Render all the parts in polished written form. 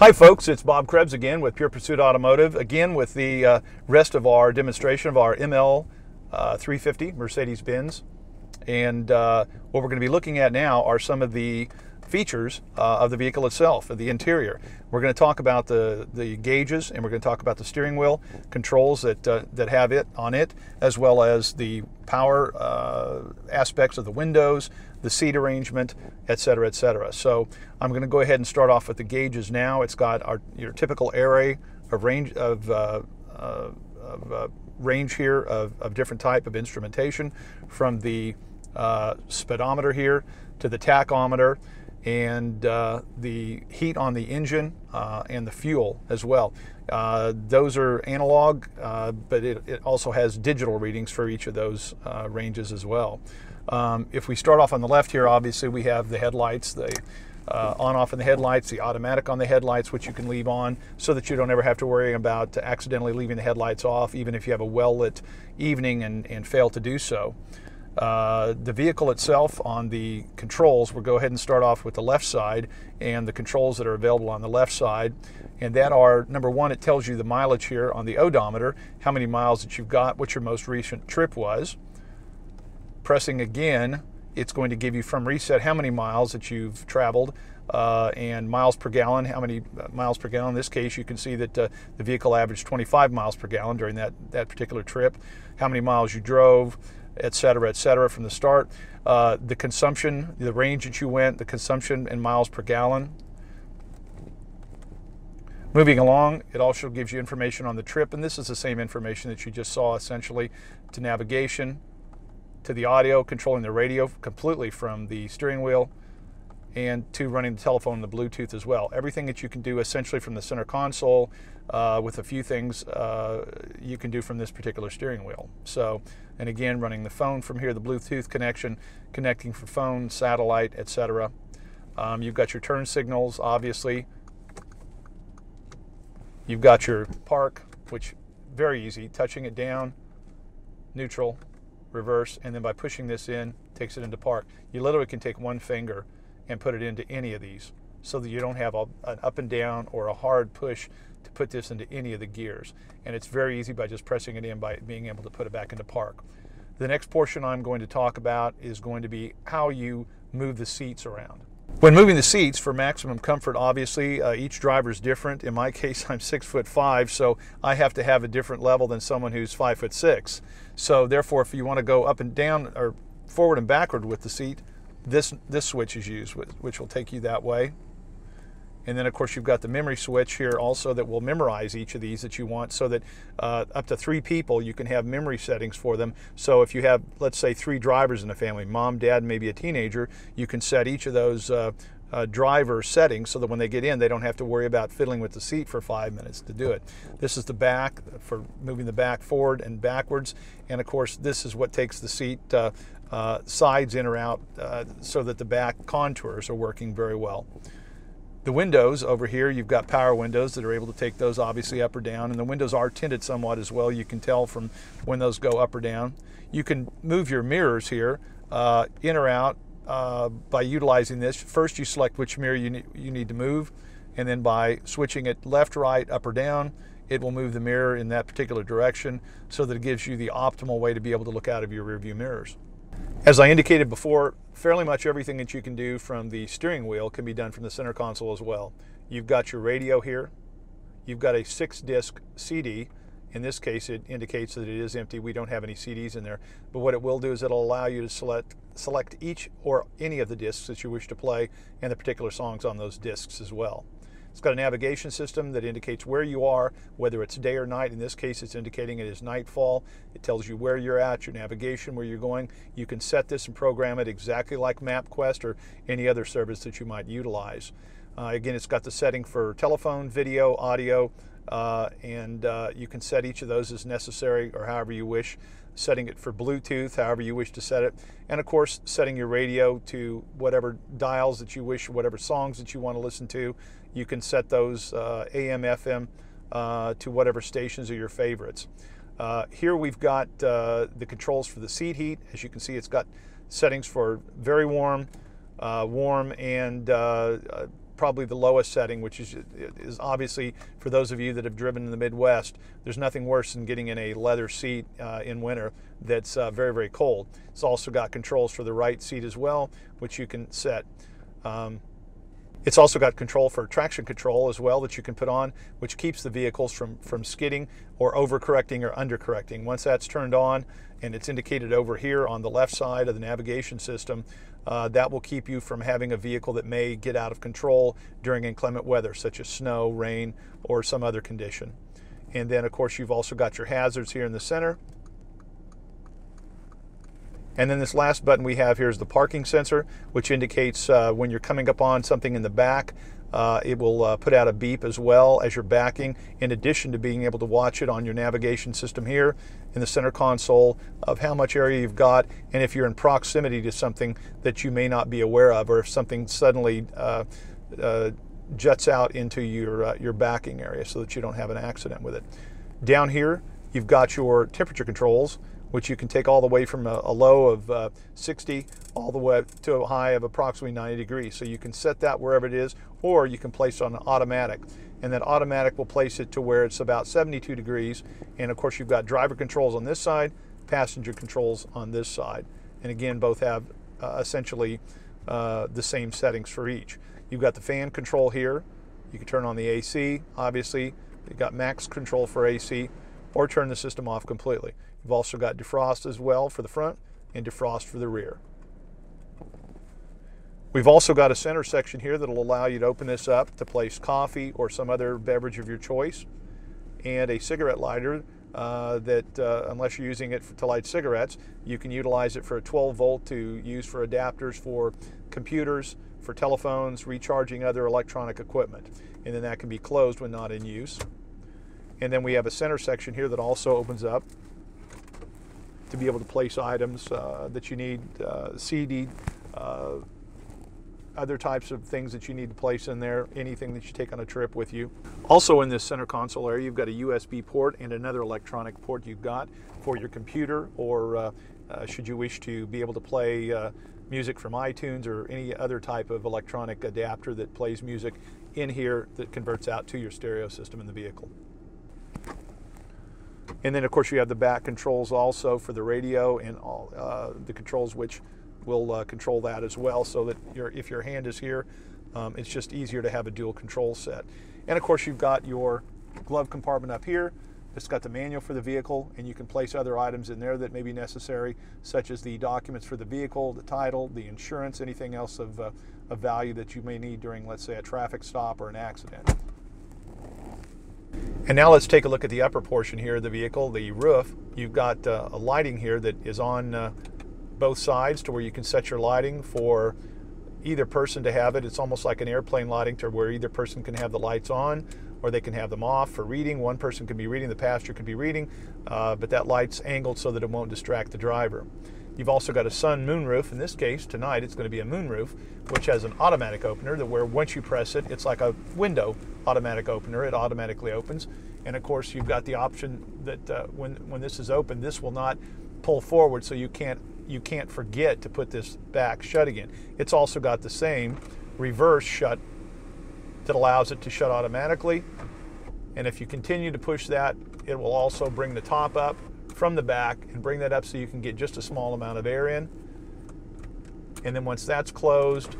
Hi folks, it's Bob Krebs again with Pure Pursuit Automotive, again with the rest of our demonstration of our ML350 Mercedes Benz. And what we're going to be looking at now are some of the features of the vehicle itself, of the interior. We're going to talk about the gauges, and we're going to talk about the steering wheel controls that have it on it, as well as the power aspects of the windows, the seat arrangement, etc., etc. So I'm going to go ahead and start off with the gauges now. It's got your typical array of range range here of different type of instrumentation, from the speedometer here to the tachometer, and the heat on the engine and the fuel as well. Those are analog, but it also has digital readings for each of those ranges as well. If we start off on the left here, obviously we have the headlights, the on-off in the headlights, the automatic on the headlights, which you can leave on so that you don't ever have to worry about accidentally leaving the headlights off, even if you have a well-lit evening and fail to do so. The vehicle itself, on the controls, we'll go ahead and start off with the left side and the controls that are available on the left side. And that are, number one, it tells you the mileage here on the odometer, how many miles that you've got, what your most recent trip was. Pressing again, it's going to give you from reset how many miles that you've traveled, and miles per gallon, how many miles per gallon. In this case, you can see that the vehicle averaged 25 miles per gallon during that particular trip, how many miles you drove, etc., from the start. The consumption, the range that you went, the consumption in miles per gallon. Moving along, it also gives you information on the trip, and this is the same information that you just saw, essentially, to navigation, to the audio, controlling the radio completely from the steering wheel, and to running the telephone and the Bluetooth as well. Everything that you can do essentially from the center console, with a few things you can do from this particular steering wheel. So, and again, running the phone from here, the Bluetooth connection, connecting for phone, satellite, etc. You've got your turn signals, obviously. You've got your park, which very easy, touching it down, neutral, reverse, and then by pushing this in, takes it into park. You literally can take one finger and put it into any of these, so that you don't have an up and down or a hard push to put this into any of the gears. And it's very easy by just pressing it in, by being able to put it back into park. The next portion I'm going to talk about is going to be how you move the seats around. When moving the seats for maximum comfort, obviously each driver is different. In my case, I'm 6'5", so I have to have a different level than someone who's 5'6". So therefore, if you want to go up and down or forward and backward with the seat, this switch is used, which will take you that way. And then of course you've got the memory switch here also that will memorize each of these that you want, so that up to 3 people you can have memory settings for them. So if you have, let's say, 3 drivers in a family, mom, dad, maybe a teenager, you can set each of those driver settings so that when they get in, they don't have to worry about fiddling with the seat for 5 minutes to do it. This is the back for moving the back forward and backwards. And of course this is what takes the seat sides in or out, so that the back contours are working very well. The windows over here, you've got power windows that are able to take those obviously up or down, and the windows are tinted somewhat as well. You can tell from when those go up or down. You can move your mirrors here in or out by utilizing this. First you select which mirror you need to move, and then by switching it left, right, up or down, it will move the mirror in that particular direction, so that it gives you the optimal way to be able to look out of your rear view mirrors. As I indicated before, fairly much everything that you can do from the steering wheel can be done from the center console as well. You've got your radio here. You've got a 6-disc CD. In this case, it indicates that it is empty. We don't have any CDs in there. But what it will do is it'll allow you to select each or any of the discs that you wish to play, and the particular songs on those discs as well. It's got a navigation system that indicates where you are, whether it's day or night. In this case, it's indicating it is nightfall. It tells you where you're at, your navigation, where you're going. You can set this and program it exactly like MapQuest or any other service that you might utilize. Again, it's got the setting for telephone, video, audio, and you can set each of those as necessary or however you wish. Setting it for Bluetooth, however you wish to set it. And of course, setting your radio to whatever dials that you wish, whatever songs that you want to listen to. You can set those AM, FM to whatever stations are your favorites. Here we've got the controls for the seat heat. As you can see, it's got settings for very warm, warm, and probably the lowest setting, which is obviously, for those of you that have driven in the Midwest, there's nothing worse than getting in a leather seat in winter that's very, very cold. It's also got controls for the right seat as well, which you can set. It's also got control for traction control as well that you can put on, which keeps the vehicles from skidding or overcorrecting or undercorrecting. Once that's turned on and it's indicated over here on the left side of the navigation system, that will keep you from having a vehicle that may get out of control during inclement weather, such as snow, rain, or some other condition. And then, of course, you've also got your hazards here in the center. And then this last button we have here is the parking sensor, which indicates when you're coming up on something in the back. It will put out a beep as well as you're backing, in addition to being able to watch it on your navigation system here in the center console of how much area you've got, and if you're in proximity to something that you may not be aware of, or if something suddenly juts out into your backing area so that you don't have an accident with it. Down here, you've got your temperature controls, which you can take all the way from a low of 60 all the way to a high of approximately 90 degrees. So you can set that wherever it is, or you can place it on automatic. And that automatic will place it to where it's about 72 degrees. And of course, you've got driver controls on this side, passenger controls on this side. And again, both have essentially the same settings for each. You've got the fan control here. You can turn on the AC, obviously. You've got max control for AC, or turn the system off completely. You've also got defrost as well for the front and defrost for the rear. We've also got a center section here that'll allow you to open this up to place coffee or some other beverage of your choice, and a cigarette lighter that, unless you're using it to light cigarettes, you can utilize it for a 12 volt to use for adapters for computers, for telephones, recharging other electronic equipment. And then that can be closed when not in use. And then we have a center section here that also opens up to be able to place items that you need, CD, other types of things that you need to place in there, anything that you take on a trip with you. Also in this center console area, you've got a USB port and another electronic port you've got for your computer, or should you wish to be able to play music from iTunes or any other type of electronic adapter that plays music in here that converts out to your stereo system in the vehicle. And then, of course, you have the back controls also for the radio and all the controls which will control that as well, so that if your hand is here, it's just easier to have a dual control set. And, of course, you've got your glove compartment up here. It's got the manual for the vehicle, and you can place other items in there that may be necessary, such as the documents for the vehicle, the title, the insurance, anything else of value that you may need during, let's say, a traffic stop or an accident. And now let's take a look at the upper portion here of the vehicle, the roof. You've got a lighting here that is on both sides to where you can set your lighting for either person to have it. It's almost like an airplane lighting, to where either person can have the lights on or they can have them off for reading. One person could be reading, the passenger could be reading, but that light's angled so that it won't distract the driver. You've also got a sun moonroof. In this case, tonight, it's going to be a moonroof, which has an automatic opener that where once you press it, it's like a window automatic opener. It automatically opens. And of course, you've got the option that when this is open, this will not pull forward, so you can't forget to put this back shut again. It's also got the same reverse shut that allows it to shut automatically. And if you continue to push that, it will also bring the top up from the back and bring that up so you can get just a small amount of air in. And then once that's closed,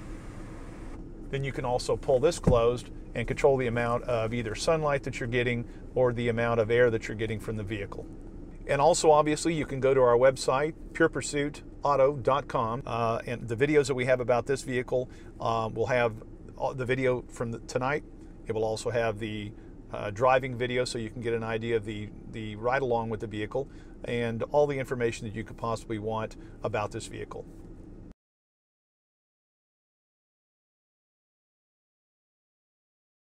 then you can also pull this closed and control the amount of either sunlight that you're getting or the amount of air that you're getting from the vehicle. And also, obviously, you can go to our website, purepursuitauto.com, and the videos that we have about this vehicle will have the video from tonight. It will also have the driving video, so you can get an idea of the ride along with the vehicle and all the information that you could possibly want about this vehicle.